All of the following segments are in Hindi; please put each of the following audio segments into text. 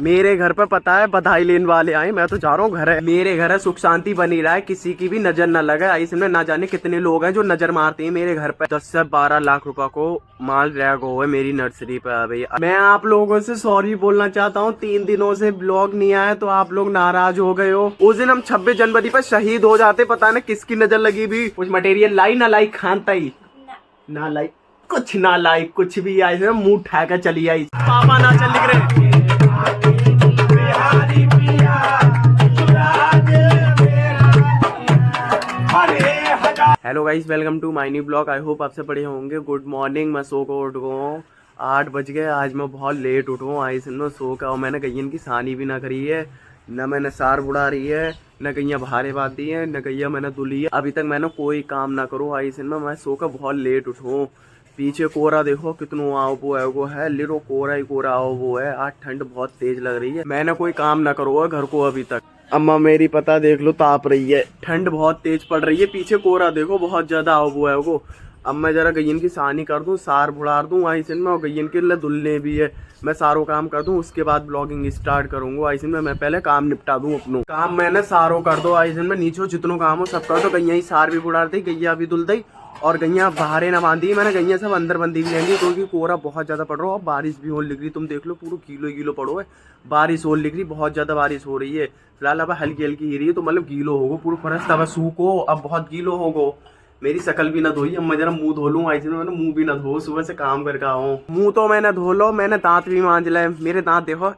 मेरे घर पे पता है बधाई लेने वाले आए, मैं तो जा रहा हूँ घर है। मेरे घर है सुख शांति बनी रहा है, किसी की भी नजर न लगे। इसमें ना जाने कितने लोग हैं जो नजर मारते हैं मेरे घर पे। 10 से 12 लाख रुपए को माल रैग हुआ है मेरी नर्सरी पे। अभी मैं आप लोगों से सॉरी बोलना चाहता हूँ, 3 दिनों से ब्लॉग नहीं आया तो आप लोग नाराज हो गए हो। उस दिन हम 26 जनवरी पर शहीद हो जाते, पता नहीं किसकी नजर लगी भी। कुछ मटेरियल लाई ना लाई, खानता ही ना लाई, कुछ ना लाई, कुछ भी आई मुंह उठा कर चली आई। पापा ना चल लिख रहे। Hello guys, welcome to my new blog. I hope आपसे बढ़िया होंगे। Good morning. मैं सो को उठ गया हूँ, 8 बज गए। आज मैं बहुत लेट उठा हूँ। आई सुनो सो का, और मैंने गैयन की सानी भी ना करी है, न मैंने सार बुड़ा रही है, न गैया भारे बात दी है, न गैया मैंने दुली है। अभी तक मैंने कोई काम ना करूँ। आई सुन मैं सो का बहुत लेट उठूँ। पीछे कोरा देखो कितनो आओ वो है लिरो कोरा ही कोरा आओ वो है। आज ठंड बहुत तेज लग रही है, मैंने कोई काम ना करो घर को अभी तक। अम्मा मेरी पता देख लो ताप रही है, ठंड बहुत तेज पड़ रही है। पीछे कोरा देखो बहुत ज्यादा आओ वो है वो। अब मैं जरा गैयन की सानी कर दूं, सार बुढ़ार दूं आइसन में, और गैयन के लिए दुल्ले भी है। मैं सारो काम कर दूं, उसके बाद ब्लॉगिंग स्टार्ट करूंगा। आइसन में मैं पहले काम निपटा दूं अपनों काम। मैंने सारो कर दो आइसन में, नीचे जितनों काम हो सब कर दो। गैया ही सार भी बुढ़ार दी, गैया भी दुल दी, और गैया बाहरे ना बांधी। मैंने गैया सब अंदर बंदी भी लेंगी क्योंकि कोरा बहुत ज्यादा पड़ रहा है और बारिश भी हो लिख रही। तुम देख लो पूरा गीलो गीलो पड़ो है, बारिश हो लिख रही, बहुत ज्यादा बारिश हो रही है। फिलहाल अब हल्की हल्की ही रही है, तो मतलब गीलो होगो पूरा फर्श, तब सूखो अब बहुत गीलो होगो। मेरी शकल भी ना धोई, अब मैं जरा मुंह धो लूँ। आई मैंने मुंह भी ना धो, सुबह से काम करके आऊँ। मुंह तो मैंने धो लो, मैंने दांत भी मांज लाए। मेरे दांत देखो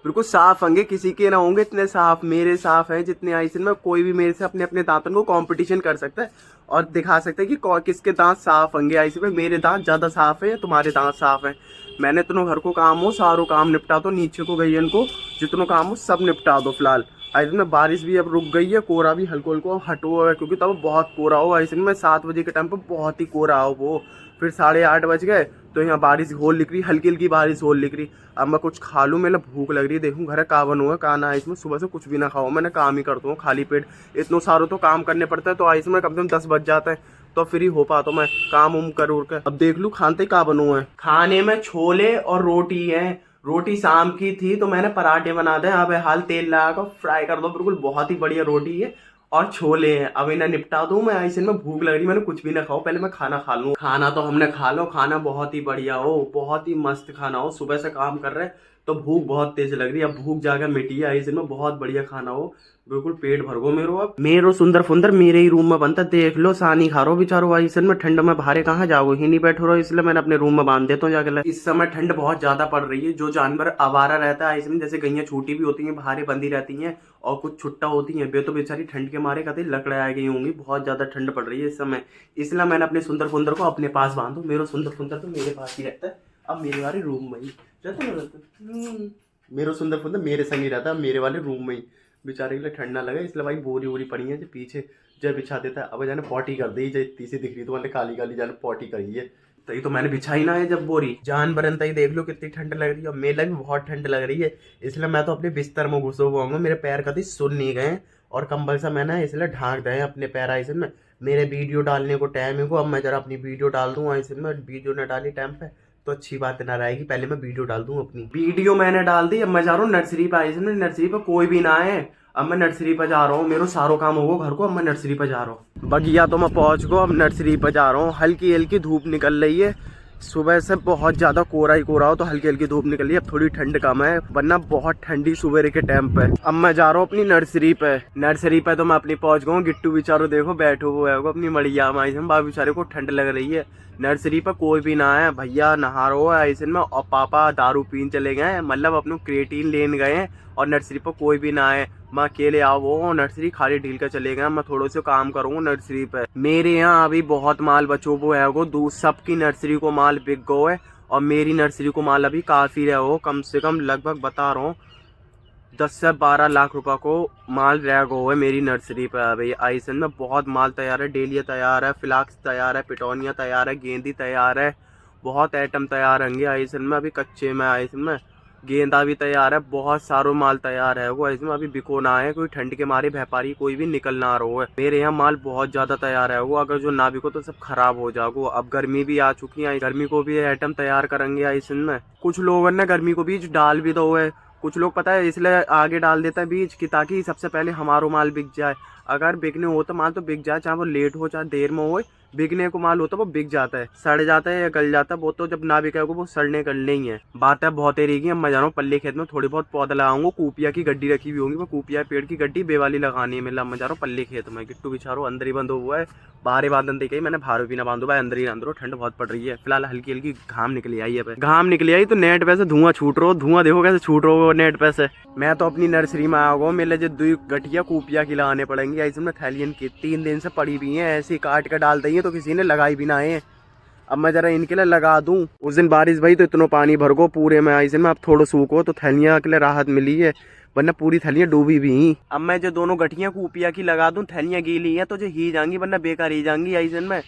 बिल्कुल साफ होंगे, किसी के ना होंगे इतने साफ। मेरे साफ हैं जितने आइसन में, कोई भी मेरे से अपने अपने दांतों को कंपटीशन कर सकता है और दिखा सकता है कि किसके दांत साफ होंगे। आइसन में मेरे दांत ज्यादा साफ है या तुम्हारे दांत साफ है। मैंने इतनों घर को काम हो सारो काम निपटा दो, नीचे को गैयन को जितनों काम हो सब निपटा दो। फिलहाल आइसन में बारिश भी अब रुक गई है, कोरा भी हल्को हल्को हटो है क्योंकि तब बहुत कोरा हो। आइसन में 7 बजे के टाइम पर बहुत ही कोरा हो वो। फिर 8:30 बज गए तो यहाँ बारिश होल लिख रही, हल्की हल्की बारिश होल लिख रही। अब मैं कुछ खा लूँ, मेरे भूख लग रही है। देखूँ घर का बन हुआ का ना। इसमें सुबह से कुछ भी ना खाओ, मैंने काम ही करता हूँ खाली पेट। इतनों सारों तो काम करने पड़ता है, तो आइस में कम से कम 10 बज जाता है तो फ्री हो पाता मैं काम उम कर उड़ कर। अब देख लूँ खानते का बनू है। खाने में छोले और रोटी है। रोटी शाम की थी तो मैंने पराठे बना दे। अब हाल तेल लगा कर फ्राई कर दो, बिल्कुल बहुत ही बढ़िया रोटी है और छोले हैं। अब इन्हें निपटा दूं मैं। ऐसे में भूख लग रही, मैंने कुछ भी ना खाओ, पहले मैं खाना खा लूं। खाना तो हमने खा लो, खाना बहुत ही बढ़िया हो, बहुत ही मस्त खाना हो। सुबह से काम कर रहे तो भूख बहुत तेज लग रही है, अब भूख जाकर मिटी है। ऐसे में बहुत बढ़िया खाना हो, बिल्कुल पेट भर गो मेरो। अब मेरो सुंदर फुंदर मेरे ही रूम में बनता, देख लो सानी खा रो बेचारो। ऐसे में ठंड में भारे कहाँ जाओ, ही नहीं बैठो रहो, इसलिए मैंने अपने रूम में बांध देता हूँ जाकर। इस समय ठंड बहुत ज्यादा पड़ रही है। जो जानवर आवारा रहता है इसमें, जैसे गैया छोटी भी होती है, भारे बंदी रहती है और कुछ छुट्टा होती है, वे तो बेचारी ठंड के मारे कभी लकड़े आ गई होंगी। बहुत ज्यादा ठंड पड़ रही है इस समय, इसलिए मैंने अपने सुंदर फुंदर को अपने पास बांधू। मेरा सुंदर फुंदर तो मेरे पास ही रहता है, अब मेरे वाले रूम में ही रहता। मेरा सुंदर फुंदर मेरे संग ही रहता है, मेरे वाले रूम में ही। बेचारे के लिए ठंड ना लगे इसलिए भाई बोरी वोरी पड़ी है जो पीछे जब बिछा देता है। अब जाने पॉटी कर दी, जब तीसरी दिख रही तो मैंने काली काली जाने पॉटी करी है, तभी तो मैंने बिछाई ना है जब बोरी। जान बरनता ही देख लो कितनी ठंड लग रही है, मेले भी बहुत ठंड लग रही है, इसलिए मैं तो अपने बिस्तर में घुसो हुआ हूँ। मेरे पैर कभी सुन नहीं गए और कंबल से मैंने इसलिए ढांक दे अपने पैर। ऐसे में मेरे वीडियो डालने को टाइम है को, अब मैं जरा अपनी वीडियो डाल दूँ। ऐसे में वीडियो न डाली टाइम पे तो अच्छी बात ना रहेगी, पहले मैं वीडियो डाल दूं अपनी। वीडियो मैंने डाल दी, अब मैं जा रहा हूँ नर्सरी पे। आई नर्सरी पे कोई भी ना आए, अब मैं नर्सरी पे जा रहा हूँ। मेरा सारो काम होगा घर को, अब मैं नर्सरी पे जा रहा हूँ। बगिया तो मैं पहुंच गो, अब नर्सरी पे जा रहा हूँ। हल्की हल्की धूप निकल रही है, सुबह से बहुत ज्यादा कोरा ही कोरा हो तो हल्की हल्की धूप निकली है। अब थोड़ी ठंड कम है, वरना बहुत ठंडी सुबह के टाइम पे। अब मैं जा रहा हूँ अपनी नर्सरी पे। नर्सरी पे तो मैं अपनी पहुंच गया हूँ। गिट्टू बेचारो देखो बैठो वो है अपनी मड़िया में। ऐसे बाबू बेचारे को ठंड लग रही है। नर्सरी पर कोई भी ना है, भैया नहा रहा है ऐसे में, और पापा दारू पीन चले गए, मतलब अपने क्रिएटिन लेने गए हैं। और नर्सरी पर कोई भी ना है, मैं अकेले आओ वो नर्सरी खाली ढील कर चले गए। मैं थोड़े से काम करूँगा नर्सरी पे। मेरे यहाँ अभी बहुत माल बचो वो है वो, दूध सबकी नर्सरी को माल बिक गो है और मेरी नर्सरी को माल अभी काफी रहे हो। कम से कम लगभग बता रहा हूँ 10 से 12 लाख रुपए को माल रैग हो है मेरी नर्सरी पे। अभी आइसन में बहुत माल तैयार है, डेलिया तैयार है, फ्लाक्स तैयार है, पिटोनिया तैयार है, गेंदी तैयार है, बहुत आइटम तैयार होंगे आइसन में। अभी कच्चे में आइसन में गेंदा भी तैयार है, बहुत सारो माल तैयार है वो। इसमें अभी बिको ना है, कोई ठंड के मारे व्यापारी कोई भी निकल ना रहा है। मेरे यहाँ माल बहुत ज्यादा तैयार है वो, अगर जो ना बिको तो सब खराब हो जाएगो। अब गर्मी भी आ चुकी है, गर्मी को भी आइटम तैयार करेंगे इसमें। कुछ लोगों ने गर्मी को बीज डाल भी दो है, कुछ लोग पता है इसलिए आगे डाल देता है बीज की, ताकि सबसे पहले हमारो माल बिक जाए। अगर बिकने हो तो माल तो बिक जाए, चाहे वो लेट हो चाहे देर में हो, बिकने को माल होता है वो बिक जाता है। सड़ जाता है या गल जाता है वो तो जब ना बिकेगा वो सड़ने गलने ही है। बात है बहुत एरी की। अब मैं जा रहा हूँ पल्ले खेत में थोड़ी बहुत पौधा लगाऊंगा। कूपिया की गड्डी रखी हुई होंगी, वो कूपिया पेड़ की गड्डी बेवाली लगानी है। मैं जा रहा हूँ पल्ले खेत में। गिट्टू बिचारो अंदर ही बंद हुआ है, बाहर ही बांधन देखी मैंने, बाहर भी ना बांधो भाई, अंदर ही अंदर। ठंड बहुत पड़ रही है फिलहाल, हल्की हल्की घाम निकली आई है। घाम निकली आई तो नेट पे से धुआं छूट रहा, धुआं देखो कैसे छूट रहा हो नेट पे से। मैं तो अपनी नर्सरी में आ गया, मेरे जो 2 गठिया कूपिया की लगाने पड़ेंगी। ऐसे में थैलियन की 3 दिन से पड़ी भी है, ऐसे काट कर डाल दी है तो किसी ने लगाई भी ना है। अब मैं जरा इनके लिए लगा दूं। उस दिन बारिश भाई तो इतना पानी भर गो पूरे में, ऐसे में अब थोड़ा सूखो तो थैलियाँ के लिए राहत मिली है, वरना पूरी थैलियाँ डूबी भी। अब मैं जो दोनों गठियाँ कूपिया की लगा दूं, थैलियाँ गीली है तो जो ही जाएंगी, वरना बेकार ही जाएंगी। ऐसे में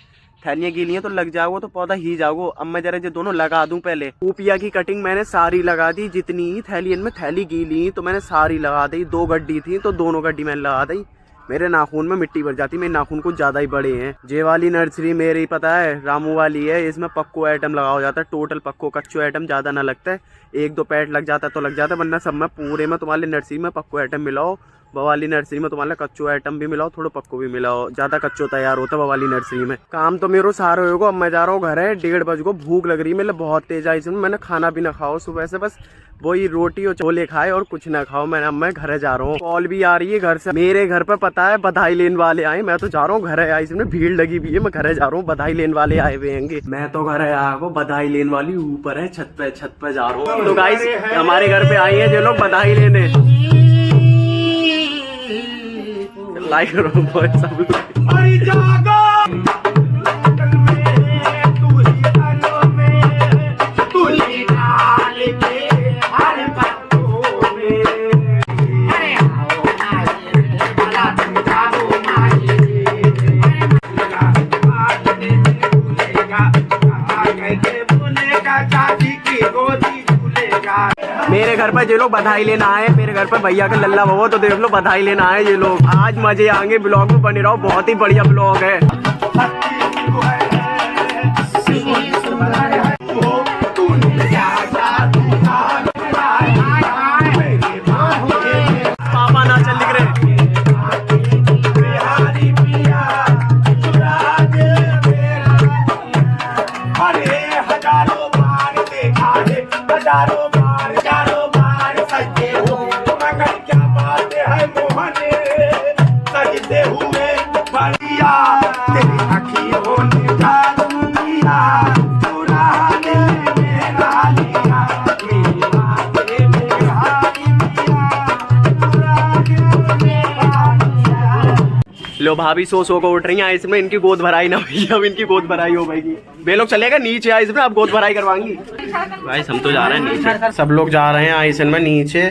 थैलियाँ गीली हैं तो लग जाओ तो पौधा ही जाओ। अब मैं जरा जो दोनों लगा दूं। पहले कूपिया की कटिंग मैंने सारी लगा दी, जितनी ही थैलियन में थैली गीली तो मैंने सारी लगा दी। 2 गड्डी थी तो दोनों गड्डी मैंने लगा दी। मेरे नाखून में मिट्टी भर जाती, मेरे नाखून कुछ ज्यादा ही बड़े हैं। जे वाली नर्सरी मेरी पता है रामू वाली है, इसमें पक्को आइटम लगा हो जाता है। टोटल पक्को, कच्चो आइटम ज्यादा ना लगता है, 1-2 पैट लग जाता है तो लग जाता है, वरना सब में पूरे में तुम्हारे नर्सरी में पक्को आइटम मिलाओ। बवाली नर्सरी में तुम्हारा कच्चो आइटम भी मिलाओ, थोड़ा पक्को भी मिलाओ, ज्यादा कच्चो तैयार होता है बवाली नर्सरी में। काम तो मेरे सारा होगा। अब मैं जा रहा हूँ घर है, 1:30 बज को, भूख लग रही है मेरे बहुत तेज आई। इसमें मैंने खाना भी ना खाओ सुबह से, बस वही रोटी और छोले खाए और कुछ ना खाओ। मैं घर जा रहा हूँ। कॉल भी आ रही है घर से, मेरे घर पर पता है बधाई लेने वाले आए। मैं तो जा रहा हूँ घर है, इसमें भीड़ लगी हुई है, मैं घर जा रहा हूँ, बधाई लेने वाले आए हुए हैं। मैं तो घर आया वो, बधाई लेने वाली ऊपर है छत पे जा रहा हूँ। तो गाइस हमारे घर पे आई है जो लोग बधाई लेने, लाइक करो सब लोग। मेरे घर पर ये लोग बधाई लेना आए, मेरे घर पर भैया के लल्ला बहो तो देख लो बधाई लेना आए ये लोग। आज मजे आएंगे, ब्लॉग में बने रहो, बहुत ही बढ़िया ब्लॉग है। पापा ना चल लिख रहे। लो भाभी सो को उठ रही है, इसमें इनकी गोद भराई ना हुई, अब इनकी गोद भराई हो पाएगी। वे लोग चलेगा नीचे आइस में, अब गोद भराई करवाएंगी। भाई हम तो जा रहे हैं नीचे, सब लोग जा रहे हैं आइसन में नीचे,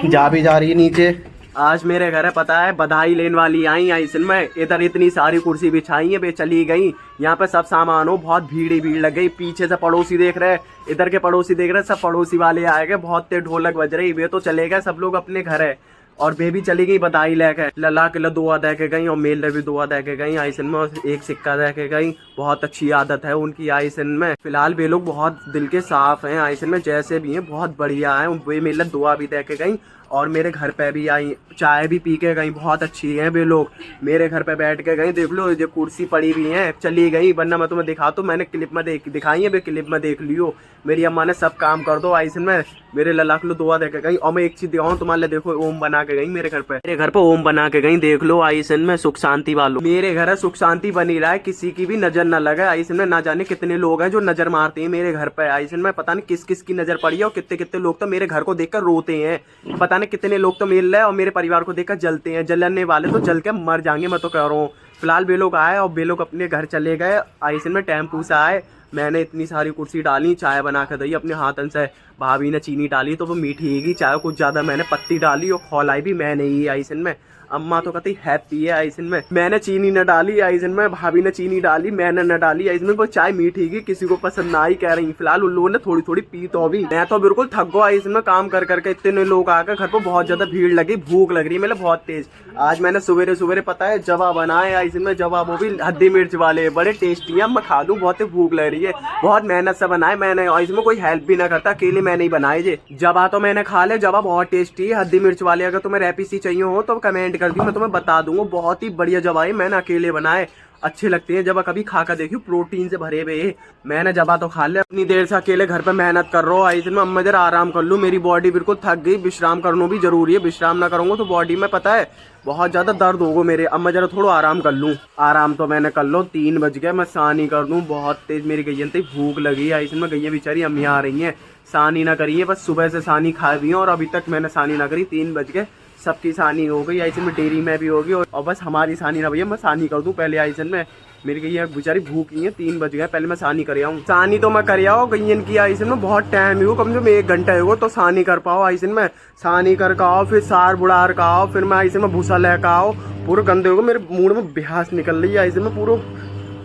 जा भी जा रही है नीचे। आज मेरे घर है पता है बधाई लेने वाली आई आइसन में, इधर इतनी सारी कुर्सी बिछाई है, वे चली गई। यहाँ पे सब सामान हो, बहुत भीड़ ही भीड़ लग गई। पीछे से पड़ोसी देख रहे, इधर के पड़ोसी देख रहे, सब पड़ोसी वाले आए गए, बहुत तेज ढोलक बज रही। वे तो चले गए, सब लोग अपने घर है। और बेबी चली गई बधाई लेके, लला के लिए दुआ दे के गई और मेल भी दुआ दे के गई आइसन में, और 1 सिक्का दे के गई। बहुत अच्छी आदत है उनकी आइसन में। फिलहाल वे लोग बहुत दिल के साफ हैं आइसन में, जैसे भी हैं बहुत बढ़िया है। वे मेरे दुआ भी दे के गई और मेरे घर पे भी आई, चाय भी पी के गई, बहुत अच्छी है वे लोग। मेरे घर पे बैठ के गई, देख लो जो कुर्सी पड़ी हुई है, चली गई, वरना मैं तुम्हें दिखा तो, मैंने क्लिप में दिखाई है, वे क्लिप में देख लियो। मेरी अम्मा ने सब काम कर दो आइसन में, मेरे लला को दुआ दे के गई। और मैं एक चीज दिखाऊं तुम्हारे लिए, देखो ओम बना के गई मेरे घर पे ओम बना के गई, देख लो आइसन में, सुख शांति वालों। मेरे घर है सुख शांति बनी रहा है, किसी की भी नजर न लगे आइसन में। ना जाने कितने लोग हैं जो नजर मारते हैं मेरे घर पे आइसन में, पता नहीं किस किस की नजर पड़ी है, और कितने कितने लोग तो मेरे घर को देखकर रोते हैं। पता नहीं कितने लोग तो मिल रहे हैं और मेरे परिवार को देखकर जलते हैं, जलने वाले तो जल के मर जाएंगे, मैं तो कह रहा हूँ। फिलहाल वे लोग आए और वे लोग अपने घर चले गए आइसन में, टेम्पू से आए। मैंने इतनी सारी कुर्सी डाली, चाय बना कर दी अपने हाथन से। भाभी ने चीनी डाली तो वो मीठी ही, चाय कुछ ज्यादा मैंने पत्ती डाली और खौलाई भी मैंने ही आइसन में। अम्मा तो कहती हैप्पी है आइसन में। मैंने चीनी न डाली आइसन में, भाभी ने चीनी डाली, मैंने न डाली आइसन में। वो चाय मीठी की किसी को पसंद ना आई कह रही। फिलहाल उन लोगों ने थोड़ी थोड़ी पी तो अभी। मैं तो बिल्कुल थक गया आइसन में काम कर करके। इतने लोग आकर घर पर, बहुत ज्यादा भीड़ लगी, भूख लग रही है मतलब बहुत तेज। आज मैंने सवेरे सवेरे पता है जवा बनाए आइसन में, जवा वो भी हल्दी मिर्च वाले, बड़े टेस्टी है। मैं खा लूं, बहुत भूख लग रही है। बहुत मेहनत से बनाए मैंने, इसमें कोई हेल्प भी ना करता, अकेले मैंने ही बनाए जे। जवा तो मैंने खा ले, जवा बहुत टेस्टी है हल्दी मिर्च वाले। अगर तुम्हें रेसिपी चाहिए हो तो कमेंट कर दी, मैं तुम्हें बता दूंगा। बहुत ही बढ़िया जवा है, मैंने अकेले बनाए, अच्छे लगते हैं। जब कभी खा कर देखियो, प्रोटीन से भरे हुए। मैंने जबा तो खा लिया। इतनी देर से अकेले घर पे मेहनत कर रहा हूँ आइसन में, अब जरा आराम कर लूँ। मेरी बॉडी बिल्कुल थक गई, विश्राम करना भी जरूरी है। विश्राम ना करूंगा तो बॉडी में पता है बहुत ज्यादा दर्द होगा मेरे। अब मैं जरा थोड़ा आराम कर लूँ। आराम तो मैंने कर लो, 3 बज गए। मैं सानी कर दूँ, बहुत तेज मेरी गैया थी, भूख लगी आइसन में। गैया बेचारी अम्मी आ रही है, सानी ना करी है, बस सुबह से सानी खा भी है और अभी तक मैंने सानी ना करी। 3 बज गए, सबकी सानी हो गई आइसन में, डेयरी में भी होगी और बस हमारी सानी ना भैया। मैं सानी कर दूं पहले आइसन में, मेरी गैया बेचारी भूखी है। 3 बज गए, पहले मैं सानी कर आऊँ। सानी तो मैं कर आओ, गैयन की आइसन में बहुत टाइम हो, कम से कम 1 घंटा हो तो सानी कर पाओ आइसन में। सानी कर आओ, फिर सार बुढ़ार का आओ, फिर मैं आइसन में भूसा लेकर आओ। पूरे गंदे हो, मेरे मुंह में बेहास निकल रही है आइसन में, पूरा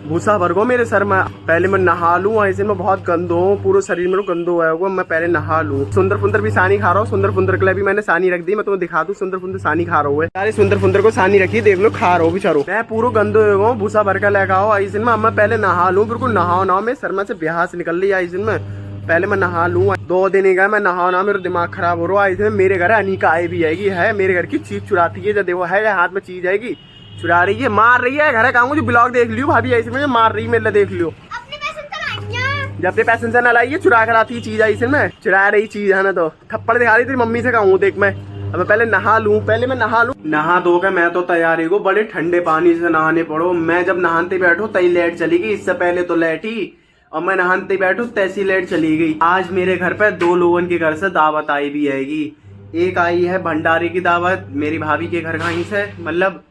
भूसा भर गो मेरे सर में। पहले मैं नहा लूं, ऐसे में बहुत गंदो हूँ, पूरे शरीर में गंदो है वो। मैं पहले नहा लूं। सुंदर फुंदर भी सानी खा रहा हूँ, सुंदर फुंदर के लिए भी मैंने सानी रख दी। मैं तुम्हें दिखा दूं, सुंदर फुंदर सानी खा रहा हूँ। सारे सुंदर फुंदर को सानी रखी, देख लो खा रहा हूँ बेचारो। मैं पूरा गंदो हो, भूसा भर कर लेकर आओ आइसन में। मैं पहले नहा लूं, बिल्कुल नहाओ ना, मेरे सर में से बेहास निकल रही है आइसन में। पहले मैं नहा लूं। 2 दिन गया मैं नहा ना, मेरा दिमाग खराब हो रहा है आइसन में। मेरे घर अनिका आई भी आएगी, है मेरे घर की चीज चुराती है। जब देखो है हाथ में चीज आएगी, चुरा रही है, मार रही है। घर कहूँगा जो ब्लॉग देख लियो भाभी ऐसे में, मार रही है मेरे लिए, देख लियो। जब अपने पैसे से न लाइए, चुरा कर आती है चीज ऐसे में, चुरा रही चीज है ना। तो थप्पड़ दिखा रही थी मम्मी से कहूँ देख। मैं अब पहले नहा लूं, पहले मैं नहा लूं। नहा धो के मैं तो तैयारी को, बड़े ठंडे पानी से नहाने पड़ो। मैं जब नहाते बैठो तई लाइट चली गई, इससे पहले तो लाइट ही, और मैं नहाते बैठो तैसी लाइट चली गई। आज मेरे घर पे 2 लोगों के घर से दावत आई भी आएगी। एक आई है भंडारे की दावत, मेरी भाभी के घर कहीं से, मतलब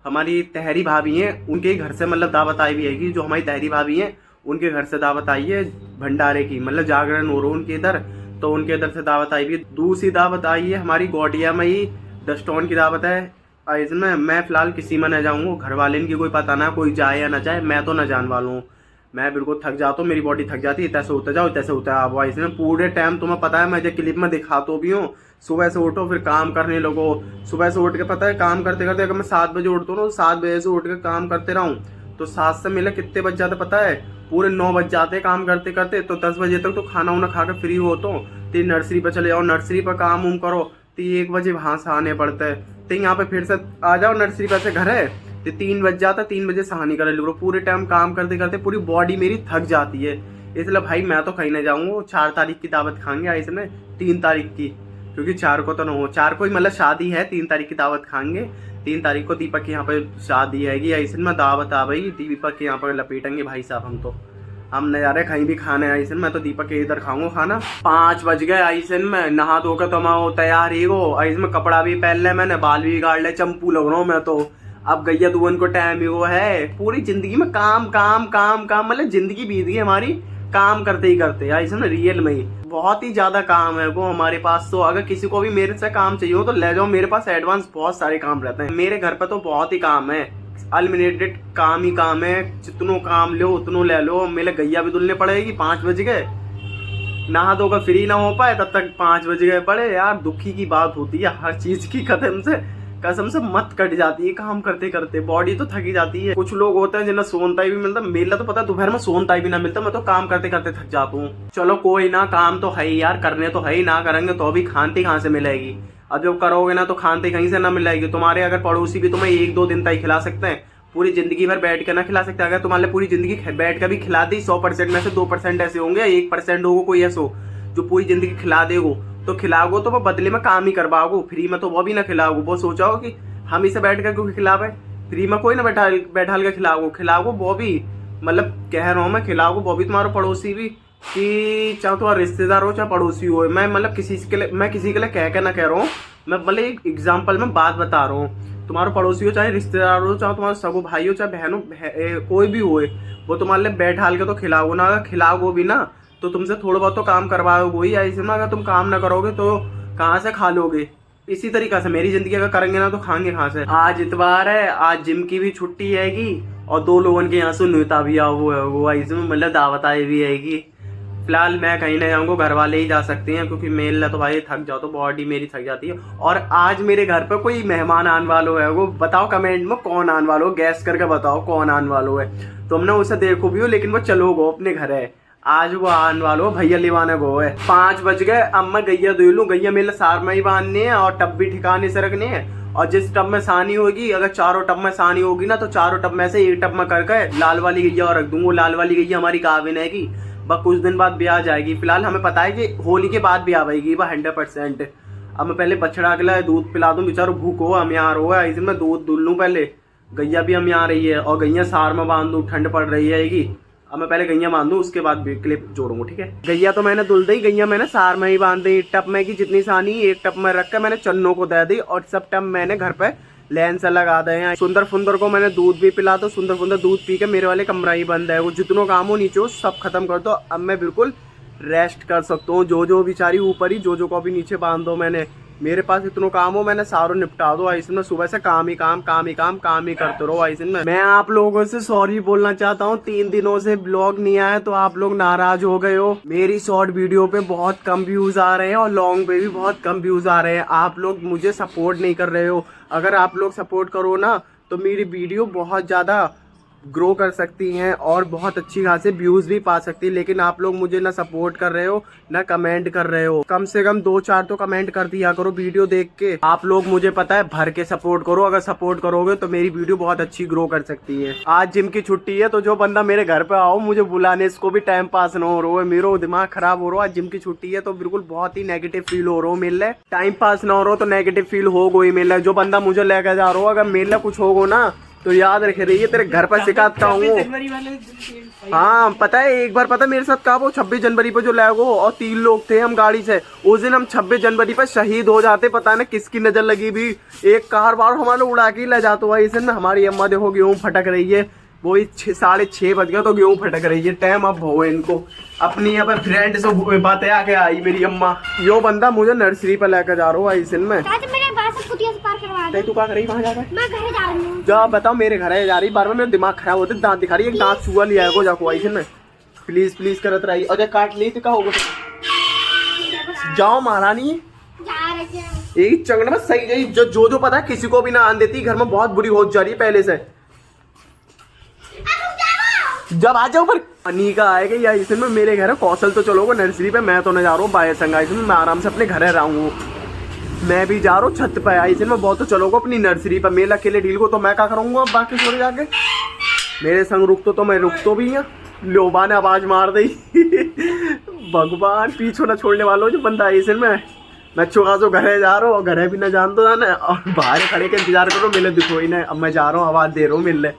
हमारी तहरी भाभी हैं, उनके घर से मतलब दावत आई भी आएगी। जो हमारी तहरी भाभी हैं उनके घर से दावत आई है भंडारे की, मतलब जागरण हो रहा उनके इधर, तो उनके इधर से दावत आई भी। दूसरी दावत आई है हमारी गोटिया में ही, डस्टोन की दावत है। इसमें मैं फिलहाल किसी में न जाऊँगा, घर वाले की कोई पता ना, कोई जाए या ना जाए, मैं तो न जान वाला हूँ। मैं बिल्कुल थक जाता हूँ, मेरी बॉडी थक जाती है। तैसे होता जाओ, तैसे होता है आप। इसमें पूरे टाइम तुम्हें पता है, मैं जो क्लिप में दिखाता भी हूँ, सुबह से उठो फिर काम करने लगो। सुबह से उठ के पता है काम करते करते, अगर मैं 7 बजे उठता हूँ, 7 बजे से उठ के काम करते रहूँ तो 7 से मिले कितने बज जाते पता है, पूरे 9 बज जाते काम करते करते। तो 10 बजे तक तो खाना वाना खा के फ्री हो, तो नर्सरी पर चले जाओ, नर्सरी पर काम उम करो, तो 1 बजे वहां से आने पड़ता है। तो यहाँ पे फिर से आ जाओ, नर्सरी पर से घर है तो 3 बज जाता, 3 बजे सहानी कर लो। पूरे टाइम काम करते करते पूरी बॉडी मेरी थक जाती है। इसलिए भाई मैं तो कहीं नहीं जाऊँगा। 4 तारीख की दावत खाएंगे इसमें, 3 तारीख की, क्योंकि 4 को तो न हो, 4 को ही मतलब शादी है, 3 तारीख की दावत खाएंगे। 3 तारीख को दीपक के यहाँ पे शादी आएगी, ऐसे में दावत आ गई, दीपक के यहाँ पर लपेटेंगे भाई साहब। हम न जा रहे कहीं भी खाने आइसन, मैं तो दीपक के इधर खाऊंगा खाना। 5 बज गए आइसन में, नहा धो के तो मैं तैयार ही हो। आइसन में कपड़ा भी पहन ले, मैंने बाल भी गाड़ ले, चंपू लग रहा हूँ मैं तो। अब गैया दुवन को टाइम ही वो है, पूरी जिंदगी में काम काम काम काम, मतलब जिंदगी बीत गई हमारी काम करते ही करते। ऐसा ना रियल में ही बहुत ही ज्यादा काम है वो हमारे पास। तो अगर किसी को भी मेरे से काम चाहिए हो तो ले जाओ, मेरे पास एडवांस बहुत सारे काम रहते हैं। मेरे घर पे तो बहुत ही काम है, अनलिमिटेड काम ही काम है, जितनो काम लो उतनो ले लो। मेरे गैया भी धुलने पड़ेगी, 5 बज गए, नहा धोकर फ्री ना हो पाए तब तक 5 बज गए। बड़े यार दुखी की बात होती है हर चीज की, कसम से मत कट जाती है काम करते करते, बॉडी तो थकी जाती है। कुछ लोग होते हैं जिन्हें सोनता ही भी मिलता, मेला तो पता है दोपहर में सोनता ही भी ना मिलता, मैं तो काम करते करते थक जाता हूँ। चलो कोई ना, काम तो है ही यार, करने तो है ही, ना करेंगे तो अभी खानती कहाँ से मिलेगी। अब जब करोगे ना तो खानती कहीं से ना मिलेगी। तुम्हारे अगर पड़ोसी भी तुम्हें 1-2 दिन तक खिला सकते हैं, पूरी जिंदगी भर बैठ के ना खिला सकते। अगर तुम्हारे पूरी जिंदगी बैठ कर भी खिला दी, 100% में से 2% ऐसे होंगे, 1% होगा कोई ऐसा जो पूरी जिंदगी खिला देगो, तो खिलाओगे तो वो बदले में काम ही करवाओगे, फ्री में तो वो भी ना खिलाओगे। वो सोचाओ कि हम इसे बैठ कर क्यों खिलावे, फ्री में कोई ना बैठाल के खिलाओगे वो भी, मतलब कह रहा हूँ मैं, खिलाओगे वो भी तुम्हारा पड़ोसी भी, कि चाहे तुम्हारा रिश्तेदार हो चाहे पड़ोसी हो। मैं मतलब किसी के लिए कह के ना कह रहा हूँ, मैं मतलब एक एग्जाम्पल में बात बता रहा हूँ। तुम्हारा पड़ोसी हो चाहे रिश्तेदार हो, चाहे तुम्हारा सगो भाई हो चाहे बहनों, कोई भी हो, वो तुम्हारे लिए बैठाल के तो खिलाओगे ना। अगर खिलाओगे भी ना तो तुमसे थोड़ा बहुत तो काम करवाओगे ही। ऐसे में अगर तुम काम ना करोगे तो कहाँ से खा लोगे, इसी तरीके से मेरी जिंदगी अगर करेंगे ना तो खाएंगे कहाँ से। आज इतवार है, आज जिम की भी छुट्टी हैगी और 2 लोगों के यहाँ से न्योता भी वो इसमें मतलब दावत आई भी हैगी। फिलहाल मैं कहीं नहीं जाऊंगा, घर वाले ही जा सकते हैं क्योंकि मेरे तो भाई थक जाओ तो बॉडी मेरी थक जाती है। और आज मेरे घर पे कोई मेहमान आने वालो है, वो बताओ कमेंट में कौन आने वालो, गैस करके बताओ कौन आने वालो है। तुमने उसे देखो भी हो लेकिन वो चलो गो अपने घर है। आज वो आने वालो भैया लिवाने गो है। 5 बज गए, अब मैं गैया धो लूँ। गैया मेरे सार में ही बांधने है और टब भी ठिकाने से रखने हैं। और जिस टब में सानी होगी, अगर चारों टब में सानी होगी ना तो चारों टब में से एक टब में करके लाल वाली गैया और रख दूंगा। लाल वाली गैया हमारी काबिन है की बस कुछ दिन बाद ब्याह जाएगी। फिलहाल हमें पता है कि होली के बाद ब्याह आएगी वह 100%। अब मैं पहले बछड़ा के लिए दूध पिला दूं, बेचारो भूख हो हम यहाँ रो है, इसमें दूध दुल लूँ पहले। गैया भी हम यहाँ रही है और गैया सार में बांध दूँ, ठंड पड़ रही है। अब मैं पहले गैया बांध दूँ उसके बाद क्लिप जोड़ूंगा, ठीक है। गैया तो मैंने दुल दी, गैया मैंने सार में ही बांध दी। टप में की जितनी सानी एक टप में रख कर मैंने चन्नों को दे दी और सब टप मैंने घर पे लेन से लगा दे हैं। सुंदर फुंदर को मैंने दूध भी पिला तो सुंदर फुंदर दूध पी के मेरे वाले कमरा ही बंद है। वो जितनो काम हो नीचे हो सब खत्म कर दो, अब मैं बिल्कुल रेस्ट कर सकता हूँ। जो बेचारी ऊपर ही जो को भी नीचे बांध दो मैंने। मेरे पास इतना काम हो मैंने सारों निपटा दो। इसमें सुबह से काम ही करते रहो। इसमें मैं आप लोगों से सॉरी बोलना चाहता हूँ, 3 दिनों से ब्लॉग नहीं आया तो आप लोग नाराज हो गए हो। मेरी शॉर्ट वीडियो पे बहुत कम व्यूज आ रहे हैं और लॉन्ग पे भी बहुत कम व्यूज आ रहे हैं। आप लोग मुझे सपोर्ट नहीं कर रहे हो। अगर आप लोग सपोर्ट करो ना तो मेरी वीडियो बहुत ज़्यादा ग्रो कर सकती हैं और बहुत अच्छी खासी व्यूज भी पा सकती है। लेकिन आप लोग मुझे ना सपोर्ट कर रहे हो ना कमेंट कर रहे हो। कम से कम 2-4 तो कमेंट कर दिया करो वीडियो देख के। आप लोग मुझे पता है भर के सपोर्ट करो। अगर सपोर्ट करोगे तो मेरी वीडियो बहुत अच्छी ग्रो कर सकती है। आज जिम की छुट्टी है तो जो बंदा मेरे घर पे आओ मुझे बुलाने, इसको भी टाइम पास ना हो रहा है, मेरा दिमाग खराब हो रहा है। आज जिम की छुट्टी है तो बिल्कुल बहुत ही नेगेटिव फील हो रहा हो मेरे लिए। टाइम पास ना हो रहा हो तो नेगेटिव फील हो गई मेरे लिए। जो बंदा मुझे लेकर जा रहा हो अगर मेरे लिए कुछ होगा ना तो याद रखे रहिए तेरे घर पर सिखाता हूँ। हाँ पता है, एक बार पता मेरे साथ कहा वो 26 जनवरी पे जो लगो और 3 लोग थे हम गाड़ी से। उस दिन हम 26 जनवरी पे शहीद हो जाते, पता ना किसकी नजर लगी भी। एक कार बार हमारे उड़ा के ले जाते हुआ। इस दिन हमारी अम्मा देखो गेहूँ फटक रही है, वो 6:30 बज गया तो गेहूँ फटक रही है। टाइम अब हो इनको अपनी यहाँ पर फ्रेंड से बातें आके आई मेरी अम्मा। यो बंदा मुझे नर्सरी पे लेकर जा रहा हूँ इस दिन में। तू क्या करी वहाँ जाकर? मैं घर जा रही हूँ। जा बताओ मेरे घर है जा रही, बार बार मेरा दिमाग खराब होता है। दांत दिखा रही है, एक दांत चूहा लिया है जाको आई में। प्लीज करत रही और जब काट ली तो क्या होगा? जाओ महारानी एक चंगड़ में सही गई। जो पता है किसी को भी ना आन देती, घर में बहुत बुरी होत जा रही है पहले से। जब आ जाओ पर अनिका आएगा या इसमें मेरे घर है कौशल तो चलोगे नर्सरी पे, मैं तो न जा रहा हूँ बाहर संगा। इसमें मैं आराम से अपने घर रहा हूँ। मैं भी जा रहा हूँ छत पे आई में बहुत तो चलोगे अपनी नर्सरी पर। मेला अकेले डील को तो मैं क्या करूँगा अब बाकी छोड़े जाके। मेरे संग रुक तो मैं रुक तो भी यहाँ लोबा ने आवाज मार दी। भगवान पीछे न छोड़ने वालों जो बंदा है इसमें। मैं चुका तो घर जा रहा हूँ, घर भी ना जान दो ना और बाहर खड़े के इंतजार करो मिले दिखो ही ना। अब मैं जा रहा हूँ, आवाज दे रहा हूँ मिल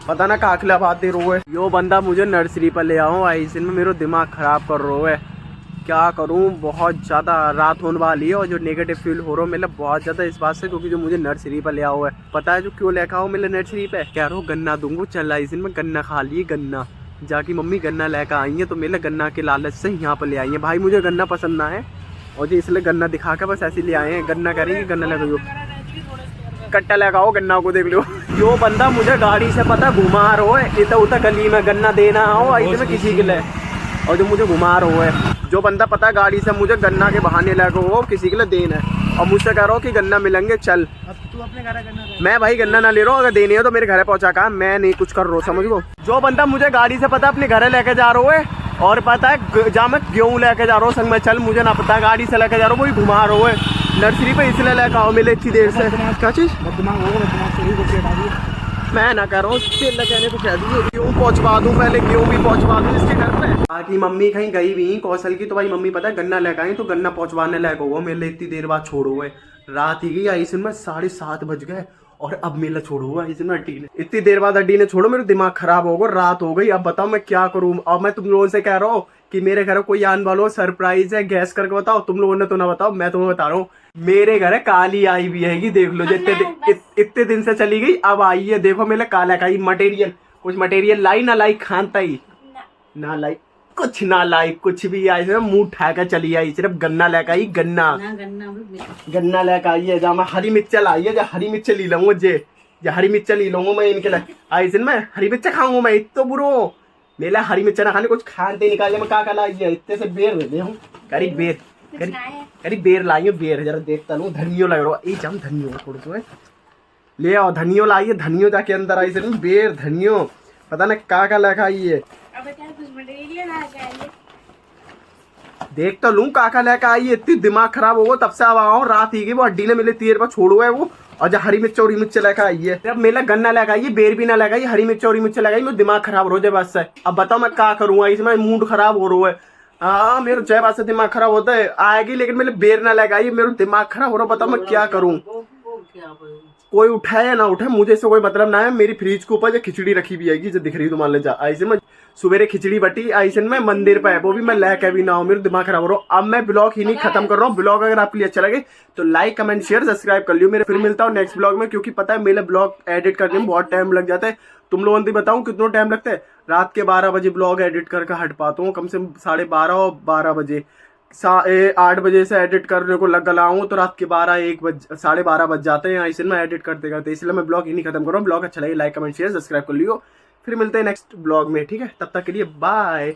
पता ना काखला बात दे रहा है। यो बंदा मुझे नर्सरी पर ले आओ आई में, मेरा दिमाग खराब कर रहा है। क्या करूं, बहुत ज़्यादा रात होने वाली है और जो नेगेटिव फील हो रहा है मतलब बहुत ज़्यादा इस बात से, क्योंकि जो मुझे नर्सरी पर ले आओ है। पता है जो क्यों लेकर आओ मेरे नर्सरी पे? कह रहा हूँ गन्ना दूंगा, चल इस दिन में गन्ना खा लिए। गन्ना जाके मम्मी गन्ना लेकर आई है तो मेरे गन्ना के लालच से यहाँ पर ले आई है। भाई मुझे गन्ना पसंद ना है और जो इसलिए गन्ना दिखा के बस ऐसे ले आए हैं। गन्ना करेंगे, गन्ना लगाओ, कट्टा लगाओ गन्ना को देख लो। यो बंदा मुझे गाड़ी से पता घुमा रहा है इधर उधर गली में गन्ना देना हो ऐसे में किसी के लिए, और जो मुझे घुमा रहा है जो बंदा पता गाड़ी से मुझे गन्ना के बहाने लगा हो किसी के लिए देना है और मुझसे कह रहा हो कि गन्ना मिलेंगे चल। अब तू अपने घर गन्ना दे। मैं भाई गन्ना ना ले रहा हूँ, अगर देने हो तो मेरे घर पहुंचा का, मैं नहीं कुछ कर रहा हूँ समझ लो। जो बंदा मुझे गाड़ी से पता अपने घर लेके जा रहा है और पता है जहाँ मैं गेहूँ लेके जा रहा हूँ संग में, चल मुझे ना पता गाड़ी से लेके जा रहा हूँ, वही घुमा रहा है नर्सरी पे इसलिए लेकर आओ मिले इतनी देर से। क्या चीज मैं ना कर रहा हूँ कहने को कह दीजिए गेहूँ पहुँचवा दूँ, पहले गेहूँ भी पहुँचवा दूँ इसके घर पे। बाकी मम्मी कहीं गई भी कौशल की तो भाई मम्मी पता है गन्ना लेकर आई तो गन्ना पहुँचवाने लायक हुआ। मेरे इतनी देर बाद छोड़ो हुए, रात ही गई आई में 7:30 बज गए और अब मेला छोड़ो हुआ इसमें अड्डी ने। इतनी देर बाद अड्डी ने छोड़ो, मेरा दिमाग खराब हो गया, रात हो गई। अब बताओ मैं क्या करूँ। अब मैं तुम लोगों से कह रहा हूँ कि मेरे घर कोई आने वालों सरप्राइज है, गैस करके बताओ। तुम लोगों ने तो ना बताओ, मैं तुम्हें बता रहा हूँ मेरे घर काली आई भी है, देख लो। इतने दिन से चली गई अब आई है, देखो मेरे काला का मटेरियल, कुछ मटेरियल लाई ना लाई खानता ही ना लाई। कुछ ना लाई, कुछ भी आई सिर्फ मुंह उठा कर चली आई, सिर्फ गन्ना लेकर आई, गन्ना गन्ना लेकर आई है। जा मैं हरी मिर्चा लाई है, जा हरी मिर्चा ली लूंगा जे हरी मिर्चा ली लूंगा मैं इनके लिए। आई सिर्फ मैं हरी मिर्चा खाऊंगा मैं, इतो बुरो मेला हरी मिर्चा ना खाने, कुछ खाते निकाले में का लाई है, इतने से बेर दे हूँ करीब बेर करीब बेर लाई है, बेर जरा देखता लूँ। धनियो लग रहा है, जाम धनियो थोड़ा सा ले आओ, धनियो लाई है, धनियो जाके अंदर आई सिर्फ बेर धनियो पता ना का लेकर आई है। देख तो लूं काका लेकर आई है, इतनी दिमाग खराब होगा तब से अब आओ, रात ही की वो हड्डी ने मिले तीर पर छोड़ो है वो। और जो हरी मिर्च लेकर आई है, अब मेला गन्ना लेकर आई है, बेर भी ना लगाई, हरी मिर्च लगाई, मेरा दिमाग खराब हो जाए बस से। अब बताओ मैं क्या करूंगा, इसमें मूड खराब हो रहा है। हाँ मेरे जय बात से दिमाग खराब होता है, आएगी लेकिन मेरे बेर ना लगाई, मेरा दिमाग खराब हो रहा है, बताओ मैं क्या करूँ। कोई उठाए या ना उठाए मुझे इससे कोई मतलब ना है। मेरी फ्रिज के ऊपर जो खिचड़ी रखी भी आएगी जो दिख रही तुम्हारे ले जा, ऐसे में सुबेरे खिचड़ी बटी ऐसे में मंदिर पे है, वो भी मैं लेके भी ना हूँ, मेरा दिमाग खराब हो रहा हूँ। अब मैं ब्लॉग ही नहीं खत्म कर रहा हूँ। ब्लॉग अगर आपके लिए अच्छा लगे तो लाइक कमेंट शेयर सब्सक्राइब कर लियो मेरे। फिर मिलता हूँ नेक्स्ट ब्लॉग में, क्योंकि पता है मेरा ब्लॉग एडिट करने में बहुत टाइम लग जाता है। तुम लोगों ने बताऊँ कितना टाइम लगता है, रात के 12 बजे ब्लॉग एडिट करके हट पाता हूँ, कम से कम 12:30 और 12 बजे 8 बजे से एडिट करने को लग गला हूँ, तो रात के 12:30 बज जाते हैं ऐसे में एडिट करते करते। इसलिए मैं ब्लॉग ही नहीं खत्म कर रहा हूँ। ब्लॉग अच्छा लगे लाइक कमेंट शेयर सब्सक्राइब कर लियो। फिर मिलते हैं नेक्स्ट ब्लॉग में, ठीक है, तब तक के लिए बाय।